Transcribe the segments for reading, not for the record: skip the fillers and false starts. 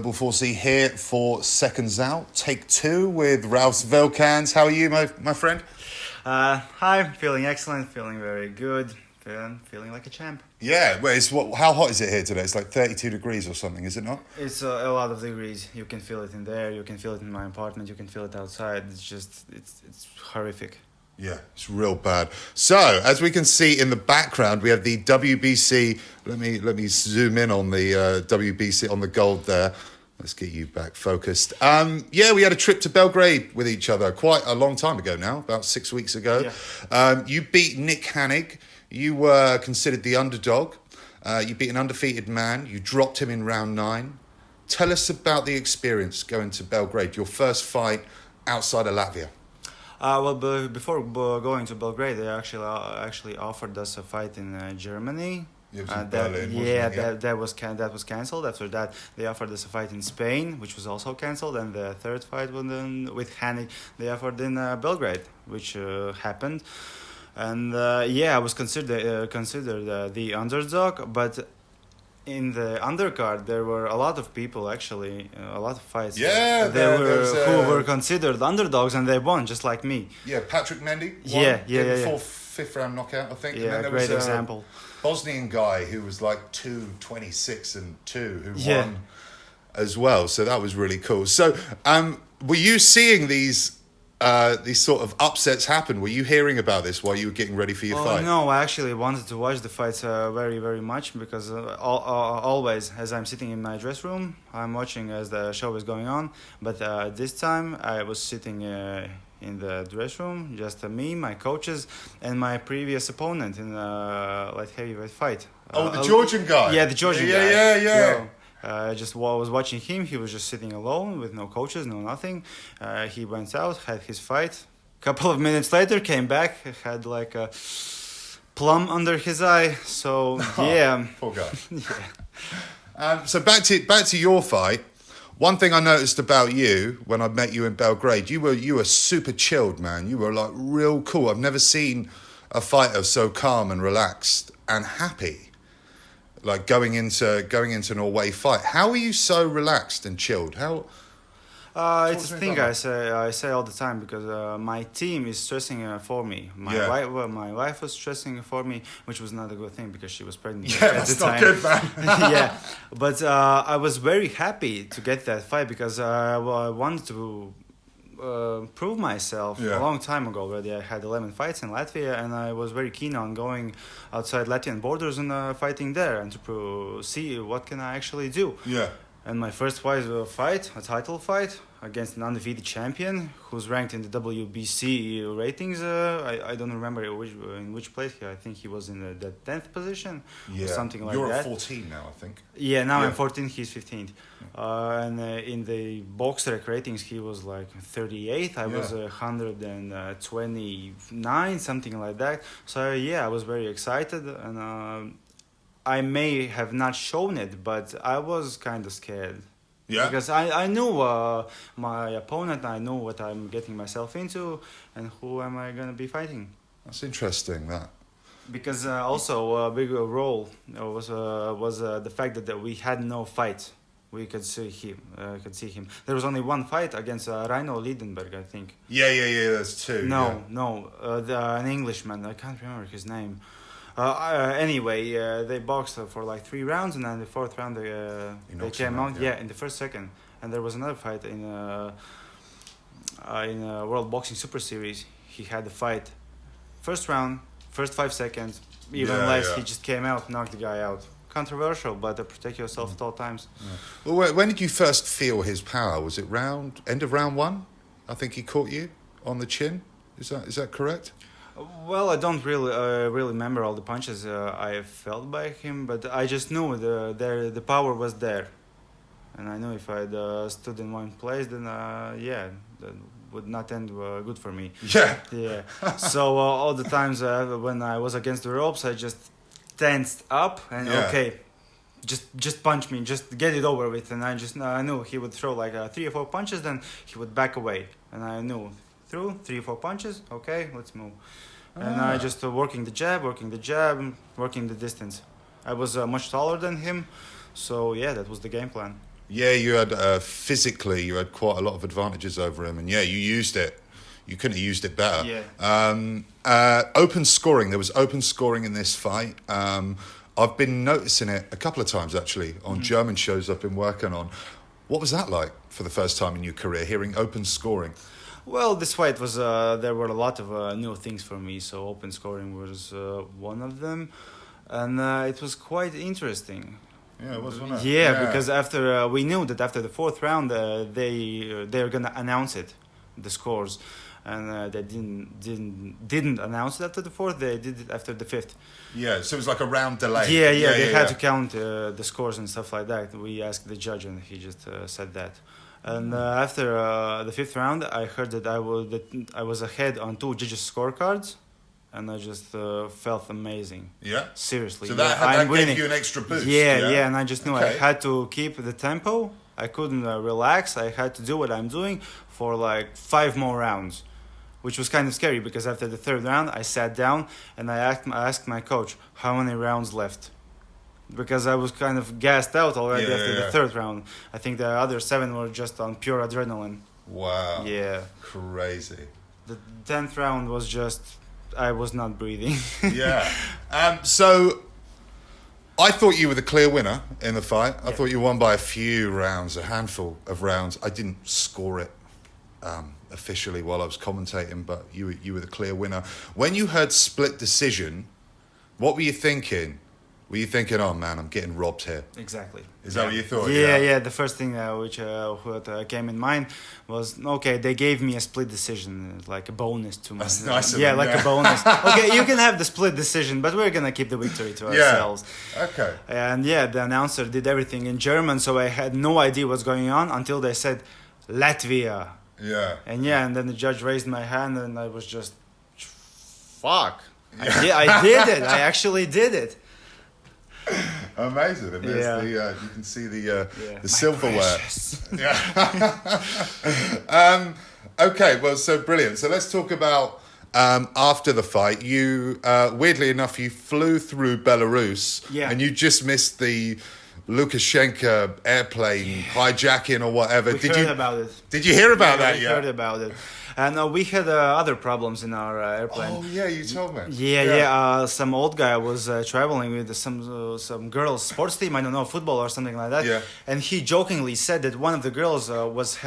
Noble-Forcey here for Seconds Out, take 2 with Ralfs Vilcans. How are you, my friend? Hi, feeling excellent, feeling very good, feeling like a champ. Yeah, well, how hot is it here today? It's like 32 degrees or something, is it not? It's a lot of degrees. You can feel it in there, you can feel it in my apartment, you can feel it outside. It's horrific. Yeah, it's real bad. So, as we can see in the background, we have the WBC. Let me zoom in on the WBC on the gold there. Let's get you back focused. Yeah, we had a trip to Belgrade with each other quite a long time ago now, about 6 weeks ago. Yeah. You beat Nick Hannig. You were considered the underdog. You beat an undefeated man. You dropped him in round 9. Tell us about the experience going to Belgrade, your first fight outside of Latvia. Before going to Belgrade, they actually offered us a fight in Germany. It was in Berlin, wasn't it? That was cancelled. After that, they offered us a fight in Spain, which was also cancelled. And the third fight with Hannig, they offered in Belgrade, which happened. And I was considered the underdog, but in the undercard there were a lot of people, actually a lot of fights. Yeah, who were considered underdogs, and they won just like me. Yeah, Patrick Mendy won. Fifth round knockout, I think. Yeah, and then there great was example. Bosnian guy who was like 2-26-2 who won as well. So that was really cool. So were you seeing these sort of upsets happen? Were you hearing about this while you were getting ready for your fight? No, I actually wanted to watch the fights very, very much because always as I'm sitting in my dress room, I'm watching as the show is going on. But this time I was sitting in the dress room, just me, my coaches, and my previous opponent in light heavyweight fight. The Georgian guy? Yeah, the Georgian guy. Yeah. I just was watching him. He was just sitting alone with no coaches, no nothing. He went out, had his fight. Couple of minutes later, came back, had like a plum under his eye. So yeah, poor guy. Yeah. So back to your fight. One thing I noticed about you when I met you in Belgrade, you were super chilled, man. You were like real cool. I've never seen a fighter so calm and relaxed and happy. Like going into an away fight. How are you so relaxed and chilled? It's a thing I say all the time because my team is stressing for me. My wife was stressing for me, which was not a good thing because she was pregnant at the time. That's not good, man. Yeah, but I was very happy to get that fight because I wanted to prove myself a long time ago already. I had 11 fights in Latvia, and I was very keen on going outside Latvian borders and fighting there and to see what can I actually do. Yeah. And my first fight was a title fight against an undefeated champion who's ranked in the WBC ratings. I don't remember in which place. I think he was in the 10th position or something like that. You're at 14 now, I think. Yeah, now I'm 14, he's 15th. And in the box rec ratings, he was like 38th. I was 129, something like that. So I was very excited, and I may have not shown it, but I was kind of scared. Yeah. Because I knew my opponent, I knew what I'm getting myself into, and who am I going to be fighting. That's interesting, that. Because also a big role was the fact that we had no fight. We could see him. There was only one fight against Reino Liedenberg, I think. Yeah. There's two. An Englishman. I can't remember his name. Anyway, they boxed for like 3 rounds, and then the 4th round they came out. Yeah, in the first second. And there was another fight in World Boxing Super Series. He had the fight. First round, first 5 seconds, even less. He just came out, knocked the guy out. Controversial, but protect yourself at all times. Yeah. Well, when did you first feel his power? Was it end of round 1? I think he caught you on the chin. Is that correct? Well, I don't really remember all the punches I felt by him, but I just knew the power was there, and I knew if I'd stood in one place, then that would not end good for me. Yeah. So all the times when I was against the ropes, I just tensed up and just punch me, just get it over with, and I knew he would throw like 3 or 4 punches, then he would back away, and I knew. Through 3 or 4 punches, okay, let's move. And I just working the jab, working the distance. I was much taller than him, so that was the game plan. Yeah, you had physically, you had quite a lot of advantages over him, and yeah, you used it. You couldn't have used it better. Yeah. Open scoring. There was open scoring in this fight. I've been noticing it a couple of times actually on German shows I've been working on. What was that like for the first time in your career, hearing open scoring? Well, this fight was there were a lot of new things for me. So open scoring was one of them, and it was quite interesting. Yeah, it was, wasn't it? Yeah, because after we knew that after the fourth round they're gonna announce it, the scores, and they didn't announce it after the fourth. They did it after the fifth. Yeah, so it was like a round delay. Yeah, they had to count the scores and stuff like that. We asked the judge, and he just said that. And after the fifth round, I heard that I was ahead on 2 judges' scorecards. And I just felt amazing. Yeah? Seriously. So that gave you an extra boost. Yeah, and I just knew I Okay. had to keep the tempo. I couldn't relax. I had to do what I'm doing for like 5 more rounds, which was kind of scary because after the third round, I sat down and I asked my coach, how many rounds left? Because I was kind of gassed out already after the third round. I think the other 7 were just on pure adrenaline. Wow. Yeah. Crazy. The 10th round was just... I was not breathing. Yeah. So I thought you were the clear winner in the fight. I thought you won by a few rounds, a handful of rounds. I didn't score it officially while I was commentating, but you were the clear winner. When you heard split decision, what were you thinking? Were you thinking, oh man, I'm getting robbed here? Exactly. Is that what you thought? Yeah. The first thing which came in mind was, okay, they gave me a split decision, like a bonus to my... That's nice of Yeah, them, like a bonus. Okay, you can have the split decision, but we're going to keep the victory to ourselves. Okay. And yeah, the announcer did everything in German, so I had no idea what's going on until they said, Latvia. Yeah. And then the judge raised my hand and I was just, fuck. I did it. I actually did it. Amazing. And there's you can see the silverware. Yeah. Okay, well, so brilliant. So let's talk about after the fight. You, weirdly enough, you flew through Belarus and you just missed the Lukashenko airplane hijacking or whatever. We heard about it. Did you hear about that? We heard about it. And we had other problems in our airplane. Oh yeah, you told me. Yeah. Some old guy was traveling with some girls' sports team. I don't know, football or something like that. Yeah. And he jokingly said that one of the girls was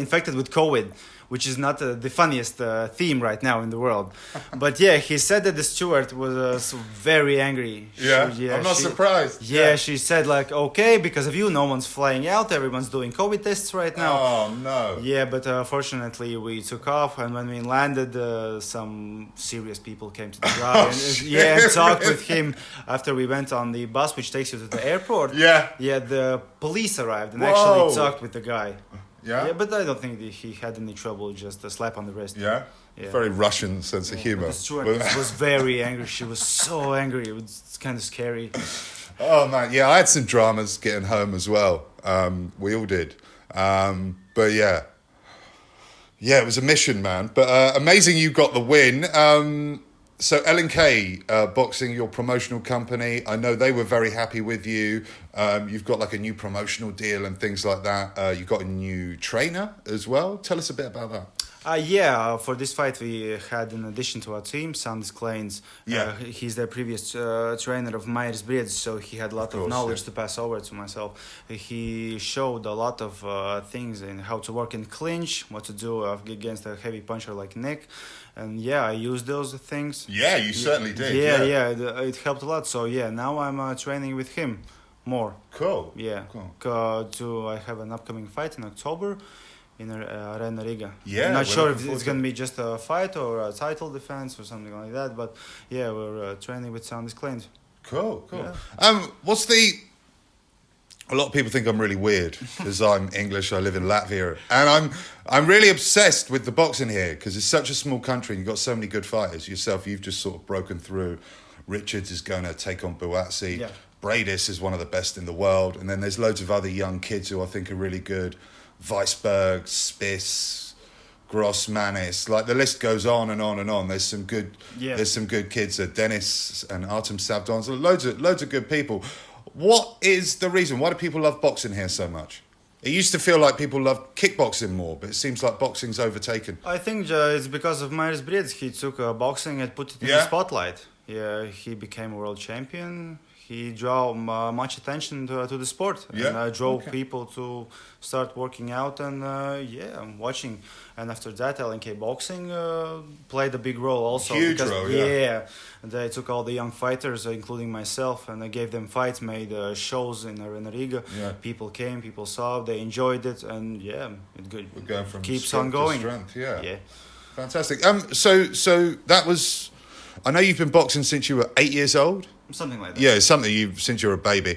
infected with COVID, which is not the funniest theme right now in the world. But yeah, he said that the steward was very angry. I'm not surprised. Yeah, she said like, okay, because of you, no one's flying out. Everyone's doing COVID tests right now. Oh no. Yeah, but fortunately we took off, and when we landed, some serious people came to the guy and talked with him after we went on the bus which takes you to the airport. Yeah. Yeah, the police arrived and actually talked with the guy. Yeah? Yeah, but I don't think that he had any trouble, just a slap on the wrist. Yeah? Very Russian sense of humor. The stewardess was very angry. She was so angry. It was kind of scary. Oh man, yeah, I had some dramas getting home as well. We all did. But yeah, it was a mission, man. But amazing you got the win. So L&K Boxing, your promotional company, I know they were very happy with you. You've got like a new promotional deal and things like that. You got a new trainer as well. Tell us a bit about that. For this fight we had, in addition to our team, Sandis Kleins. He's the previous trainer of Mairis Briedis, so he had a lot of knowledge to pass over to myself. He showed a lot of things in how to work in clinch, what to do against a heavy puncher like Nick. And I used those things. Yeah, you certainly did. It helped a lot. So now I'm training with him more. Cool. Yeah. Cool. I have an upcoming fight in October in Arena Riga. Yeah. I'm not sure if it's going to be just a fight or a title defense or something like that, but we're training with Sandis Kleins. Cool. Yeah. A lot of people think I'm really weird because I'm English. I live in Latvia, and I'm really obsessed with the boxing here because it's such a small country and you've got so many good fighters. Yourself, you've just sort of broken through. Ricards is going to take on Buatsi. Yeah. Briedis is one of the best in the world, and then there's loads of other young kids who I think are really good. Weisberg, Spiss, Grossmanis, like the list goes on and on and on. There's some good kids. Dennis and Artem Savdons. Loads of good people. What is the reason? Why do people love boxing here so much? It used to feel like people loved kickboxing more, but it seems like boxing's overtaken. I think it's because of Mairis Briedis. He took boxing and put it in the spotlight. Yeah, he became a world champion. He drew much attention to the sport and drove people to start working out and watching. And after that, LNK boxing played a big role also. Huge role, yeah. They took all the young fighters, including myself, and they gave them fights, made shows in Arena Riga. Yeah. People came, people saw, they enjoyed it, and it good. We're going from keeps strength on going. to strength, Yeah. Fantastic. So that was. I know you've been boxing since you were 8 years old. Something like that. Yeah, something since you were a baby.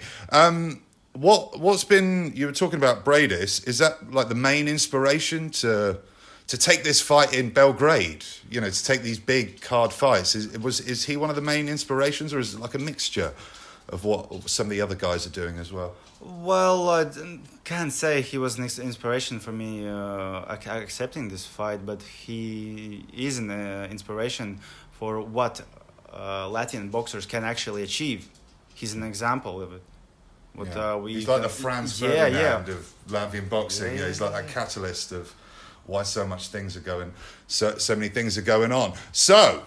What's been? You were talking about Briedis. Is that like the main inspiration to take this fight in Belgrade? You know, to take these big card fights. Is he one of the main inspirations, or is it like a mixture of what some of the other guys are doing as well? Well, I can't say he was an inspiration for me accepting this fight, but he is an inspiration for what Latvian boxers can actually achieve. He's an example of it. He's like the Franz Ferdinand of Latvian boxing. Yeah, he's like that catalyst of why so many things are going on. So,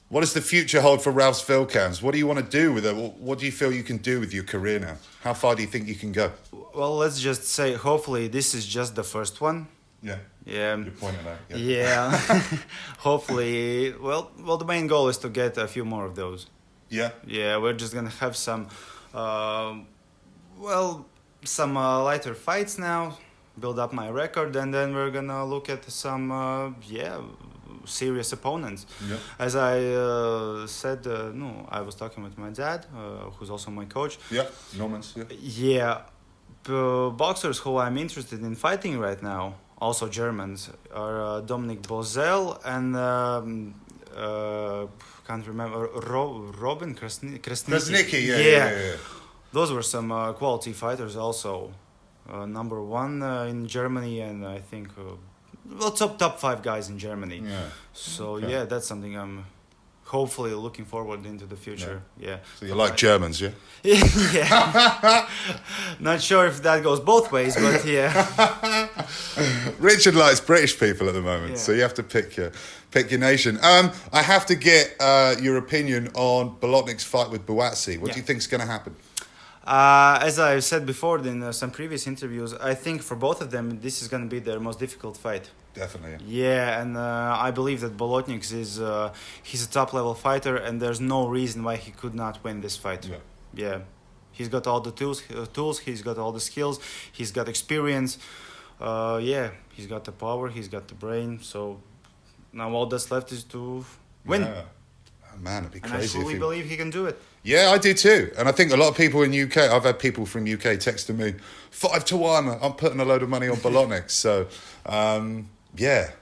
what does the future hold for Ralfs Vilcans? What do you want to do with it? What do you feel you can do with your career now? How far do you think you can go? Well, let's just say, hopefully, this is just the first one. Yeah. Good point on that. Yeah. Hopefully, well, the main goal is to get a few more of those. Yeah. Yeah, we're just gonna have some lighter fights now, build up my record, and then we're gonna look at some serious opponents. Yeah. As I said, I was talking with my dad, who's also my coach. Yeah, Norman's. Yeah. Boxers who I'm interested in fighting right now, also Germans, are Dominic Bozel and can't remember, Robin Krasnicki. Yeah. Those were some quality fighters also. Number one in Germany, and I think top 5 guys in Germany. Yeah. So that's something I'm hopefully looking forward into the future. Yeah. So you like Germans, yeah? Yeah. Not sure if that goes both ways, but yeah. Richard likes British people at the moment, so you have to pick your nation. I have to get your opinion on Bolotniks' fight with Buatsi. What do you think is going to happen? As I said before in some previous interviews, I think for both of them, this is going to be their most difficult fight. Definitely. Yeah, and I believe that Bolotniks he's a top-level fighter, and there's no reason why he could not win this fight. Yeah. He's got all the tools, he's got all the skills, he's got experience. He's got the power, he's got the brain, so now all that's left is to win. Yeah. Oh, man, it'd be crazy. And I truly believe he can do it. Yeah, I do too. And I think a lot of people in UK, I've had people from UK texting me, 5-1, I'm putting a load of money on Bolotniks. So,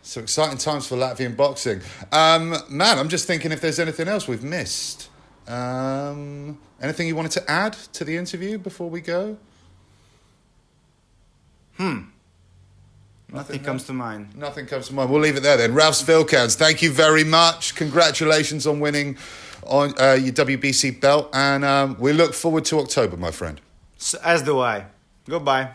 so exciting times for Latvian boxing. Man, I'm just thinking if there's anything else we've missed. Anything you wanted to add to the interview before we go? Nothing comes to mind. Nothing comes to mind. We'll leave it there then. Ralfs Vilcans, thank you very much. Congratulations on winning on your WBC belt. And we look forward to October, my friend. As do I. Goodbye.